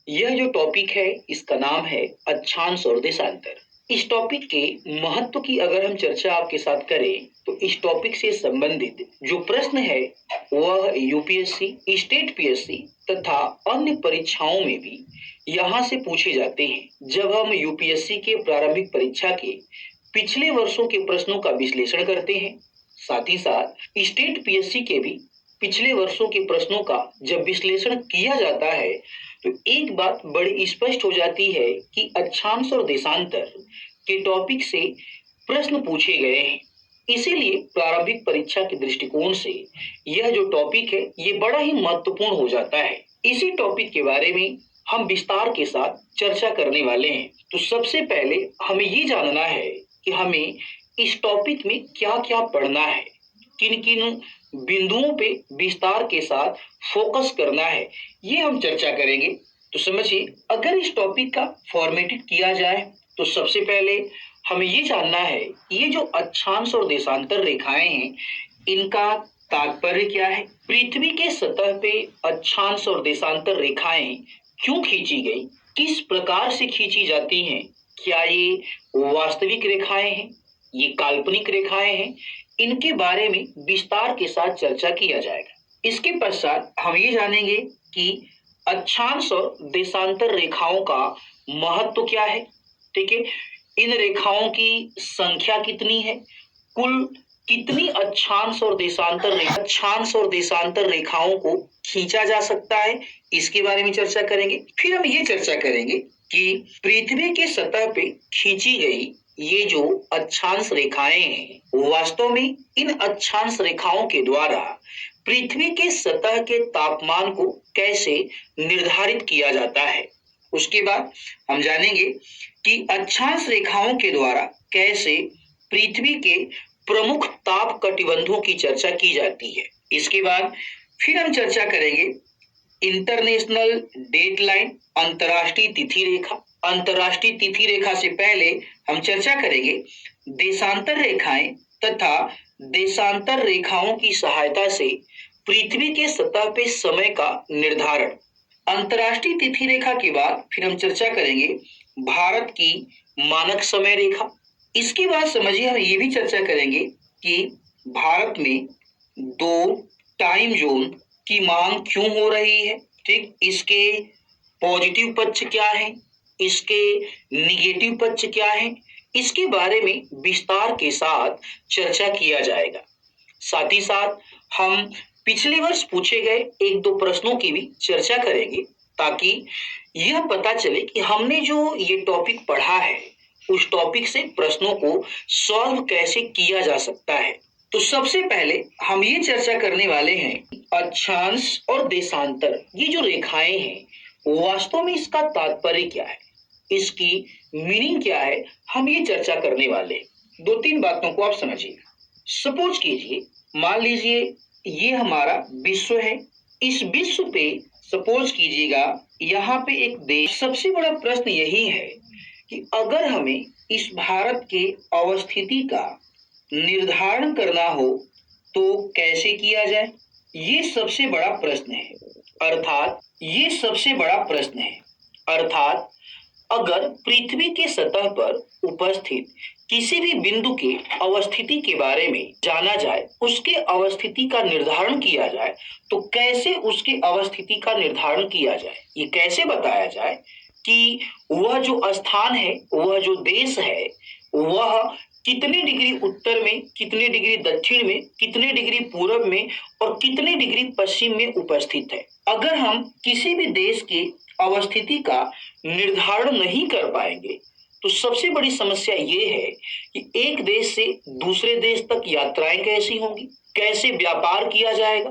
यह जो टॉपिक है इसका नाम है अक्षांश और देशांतर। इस टॉपिक के महत्व की अगर हम चर्चा आपके साथ करें तो इस टॉपिक से संबंधित जो प्रश्न है वह यूपीएससी, स्टेट पीएससी तथा अन्य परीक्षाओं में भी यहाँ से पूछे जाते हैं। जब हम यूपीएससी के प्रारंभिक परीक्षा के पिछले वर्षों के प्रश्नों का विश्लेषण करते हैं, साथ ही साथ स्टेट पीएससी के भी पिछले वर्षों के प्रश्नों का जब विश्लेषण किया जाता है तो एक बात बड़ी स्पष्ट हो जाती है कि अक्षांश और देशांतर के टॉपिक से प्रश्न पूछे गए हैं। इसीलिए प्रारंभिक परीक्षा के दृष्टिकोण से यह जो टॉपिक है ये बड़ा ही महत्वपूर्ण हो जाता है। इसी टॉपिक के बारे में हम विस्तार के साथ चर्चा करने वाले हैं। तो सबसे पहले हमें ये जानना है कि हमें इस टॉपिक में क्या क्या पढ़ना है, किन किन बिंदुओं पे विस्तार के साथ फोकस करना है, ये हम चर्चा करेंगे। तो समझिए, अगर इस टॉपिक का फॉर्मेटेड किया जाए तो सबसे पहले हमें ये जानना है कि ये जो अक्षांश और देशांतर रेखाएं हैं इनका तात्पर्य क्या है। पृथ्वी के सतह पे अक्षांश और देशांतर रेखाएं क्यों खींची गई, किस प्रकार से खींची जाती हैं, क्या ये वास्तविक रेखाएं हैं, ये काल्पनिक रेखाएं हैं, इनके बारे में विस्तार के साथ चर्चा किया जाएगा। इसके पश्चात हम ये जानेंगे कि अक्षांश और देशांतर रेखाओं का महत्व क्या है। ठीक है, इन रेखाओं की संख्या कितनी है, कुल कितनी अक्षांश और देशांतर रेखाओं को खींचा जा सकता है, इसके बारे में चर्चा करेंगे। फिर हम ये चर्चा करेंगे कि पृथ्वी के सतह पे खींची गई ये जो अक्षांश रेखाएं हैं वास्तव में इन अक्षांश रेखाओं के द्वारा पृथ्वी के सतह के तापमान को कैसे निर्धारित किया जाता है। उसके बाद हम जानेंगे कि अक्षांश रेखाओं के द्वारा कैसे पृथ्वी के प्रमुख ताप कटिबंधों की चर्चा की जाती है। इसके बाद फिर हम चर्चा करेंगे इंटरनेशनल डेडलाइन, अंतर्राष्ट्रीय तिथि रेखा। अंतर्राष्ट्रीय तिथि रेखा से पहले हम चर्चा करेंगे देशांतर रेखाएं तथा देशांतर रेखाओं की सहायता से पृथ्वी के सतह पे समय का निर्धारण। अंतर्राष्ट्रीय तिथि रेखा के बाद फिर हम चर्चा करेंगे भारत की मानक समय रेखा। इसके बाद समझिए हम ये भी चर्चा करेंगे कि भारत में 2 टाइम जोन की मांग क्यों हो रही है। ठीक, इसके पॉजिटिव पक्ष क्या है, इसके निगेटिव पक्ष क्या है, इसके बारे में विस्तार के साथ चर्चा किया जाएगा। साथ ही साथ हम पिछले वर्ष पूछे गए 1-2 प्रश्नों की भी चर्चा करेंगे ताकि यह पता चले कि हमने जो ये टॉपिक पढ़ा है उस टॉपिक से प्रश्नों को सॉल्व कैसे किया जा सकता है। तो सबसे पहले हम ये चर्चा करने वाले हैं अक्षांश और देशांतर, ये जो रेखाएं हैं वास्तव में इसका तात्पर्य क्या है, इसकी मीनिंग क्या है, हम ये चर्चा करने वाले हैं। 2-3 बातों को आप समझिए। सपोज कीजिए, मान लीजिए ये हमारा विश्व है। इस विश्व पे सपोज कीजिएगा यहाँ पे एक देश। सबसे बड़ा प्रश्न यही है कि अगर हमें इस भारत के अवस्थिति का निर्धारण करना हो तो कैसे किया जाए, ये सबसे बड़ा प्रश्न है। अर्थात अगर पृथ्वी के सतह पर उपस्थित किसी भी बिंदु के अवस्थिति के बारे में जाना जाए, उसके अवस्थिति का निर्धारण किया जाए, तो कैसे उसके अवस्थिति का निर्धारण किया जाए, ये कैसे बताया जाए कि वह जो स्थान है, वह जो देश है, वह कितने डिग्री उत्तर में, कितने डिग्री दक्षिण में, कितने डिग्री पूर्व में और कितने डिग्री पश्चिम में उपस्थित है। अगर हम किसी भी देश के अवस्थिति का निर्धारण नहीं कर पाएंगे तो सबसे बड़ी समस्या ये है कि एक देश से दूसरे देश तक यात्राएं कैसी होंगी, कैसे व्यापार किया जाएगा,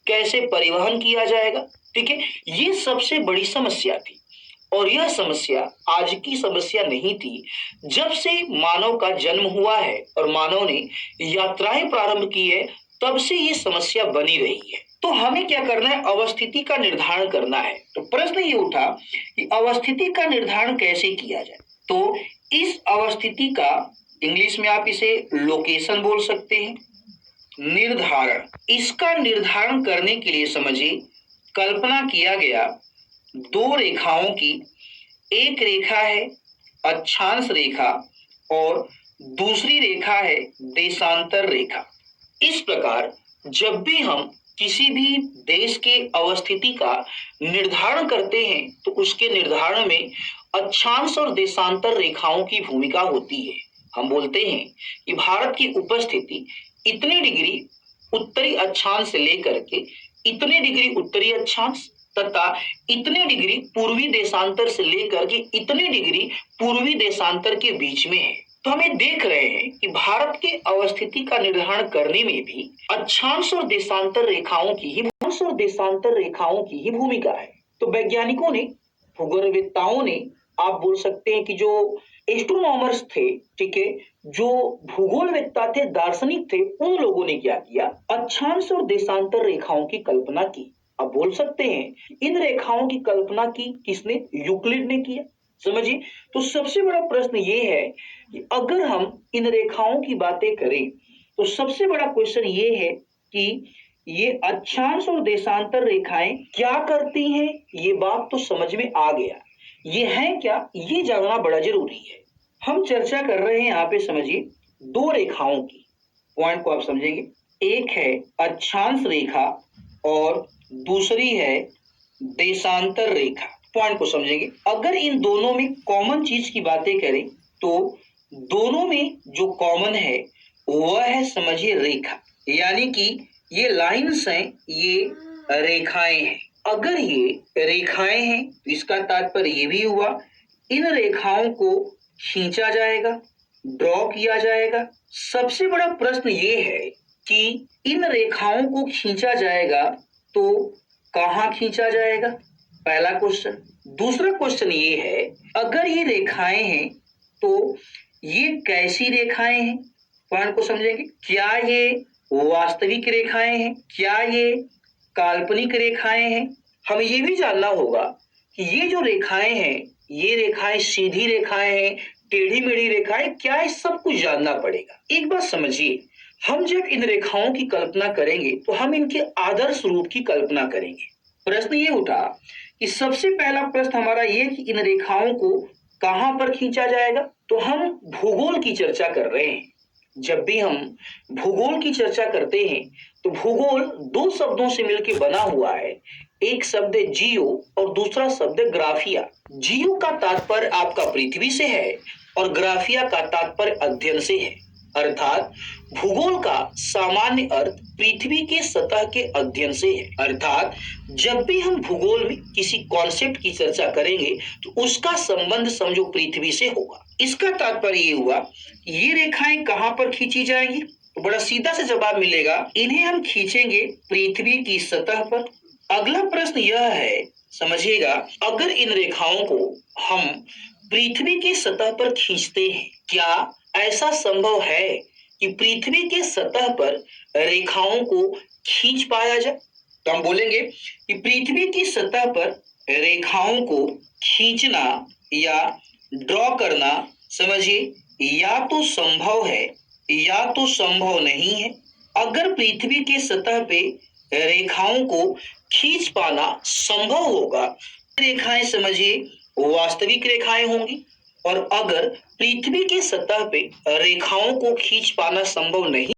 कैसे परिवहन किया जाएगा। ठीक है, ये सबसे बड़ी समस्या थी और यह समस्या आज की समस्या नहीं थी। जब से मानव का जन्म हुआ है और मानव ने यात्राएं प्रारंभ की है, तब से ये समस्या बनी रही है। तो हमें क्या करना है, अवस्थिति का निर्धारण करना है। तो प्रश्न ये उठा कि अवस्थिति का निर्धारण कैसे किया जाए। तो इस अवस्थिति का इंग्लिश में आप इसे लोकेशन बोल सकते हैं, निर्धारण। इसका निर्धारण करने के लिए समझिए कल्पना किया गया दो रेखाओं की एक रेखा है अक्षांश रेखा और दूसरी रेखा है देशांतर रेखा। इस प्रकार जब भी हम किसी भी देश के अवस्थिति का निर्धारण करते हैं तो उसके निर्धारण में अक्षांश और देशांतर रेखाओं की भूमिका होती है। हम बोलते हैं कि भारत की उपस्थिति इतने डिग्री उत्तरी अक्षांश से लेकर के इतने डिग्री उत्तरी अक्षांश तथा इतने डिग्री पूर्वी देशांतर से लेकर के इतने डिग्री पूर्वी देशांतर के बीच में है। तो हम ये देख रहे हैं कि भारत के अवस्थिति का निर्धारण करने में भी अक्षांश और देशांतर रेखाओं की ही भूमिका है। तो वैज्ञानिकों ने, भूगोलवेत्ताओं ने, आप बोल सकते हैं कि जो एस्ट्रोनॉमर्स थे, ठीक है, जो भूगोलवेत्ता थे, दार्शनिक थे, उन लोगों ने क्या किया, अक्षांश और देशांतर रेखाओं की कल्पना की। अब बोल सकते हैं इन रेखाओं की कल्पना की किसने? यूक्लिड ने किया। समझिए, तो सबसे बड़ा प्रश्न ये है कि अगर हम इन रेखाओं की बातें करें तो सबसे बड़ा क्वेश्चन ये है कि ये अक्षांश और देशांतर रेखाएं क्या करती हैं? ये बात तो समझ में आ गया, ये है क्या, ये जानना बड़ा जरूरी है। हम चर्चा कर रहे हैं यहाँ पे, समझिए, दो रेखाओं की। पॉइंट को आप समझेंगे, एक है अक्षांश रेखा और दूसरी है देशांतर रेखा। पॉइंट को समझेंगे, अगर इन दोनों में कॉमन चीज की बातें करें तो दोनों में जो कॉमन है वह है, समझिए, रेखा, यानी कि ये लाइंस हैं, ये रेखाएं हैं। अगर ये रेखाएं हैं तो इसका तात्पर्य ये भी हुआ इन रेखाओं को खींचा जाएगा, ड्रॉ किया जाएगा। सबसे बड़ा प्रश्न ये है कि इन रेखाओं को खींचा जाएगा तो कहाँ खींचा जाएगा? पहला क्वेश्चन। दूसरा क्वेश्चन ये है, अगर ये रेखाएं हैं तो ये कैसी रेखाएं हैं? पॉइंट को समझेंगे, क्या ये वास्तविक रेखाएं हैं, क्या ये काल्पनिक रेखाएं हैं? हमें ये भी जानना होगा कि ये जो रेखाएं हैं, ये रेखाएं सीधी रेखाएं हैं, टेढ़ी मेढ़ी रेखाएं, क्या है, सब कुछ जानना पड़ेगा। एक बात समझिए, हम जब इन रेखाओं की कल्पना करेंगे तो हम इनके आदर्श रूप की कल्पना करेंगे। प्रश्न ये उठा कि सबसे पहला प्रश्न हमारा ये कि इन रेखाओं को कहां पर खींचा जाएगा? तो हम भूगोल की चर्चा कर रहे हैं। जब भी हम भूगोल की चर्चा करते हैं तो भूगोल दो शब्दों से मिलकर बना हुआ है। एक शब्द है जियो और दूसरा शब्द है ग्राफिया। जियो का तात्पर्य आपका पृथ्वी से है और ग्राफिया का तात्पर्य अध्ययन से है। अर्थात भूगोल का सामान्य अर्थ पृथ्वी के सतह के अध्ययन से है। अर्थात जब भी हम भूगोल में किसी कॉन्सेप्ट की चर्चा करेंगे तो उसका संबंध समझो पृथ्वी से होगा। इसका तात्पर्य ये हुआ, ये रेखाएं कहां पर खींची जाएंगी? तो बड़ा सीधा सा जवाब मिलेगा, इन्हें हम खींचेंगे पृथ्वी की सतह पर। अगला प्रश्न यह है, समझिएगा, अगर इन रेखाओं को हम पृथ्वी के सतह पर खींचते हैं, क्या ऐसा संभव है कि पृथ्वी के सतह पर रेखाओं को खींच पाया जाए? तो हम बोलेंगे कि पृथ्वी की सतह पर रेखाओं को खींचना या ड्रॉ करना, समझिए, या तो संभव है या तो संभव नहीं है। अगर पृथ्वी के सतह पे रेखाओं को खींच पाना संभव होगा, रेखाएं, समझिए, वास्तविक रेखाएं होंगी। और अगर पृथ्वी के सतह पे रेखाओं को खींच पाना संभव नहीं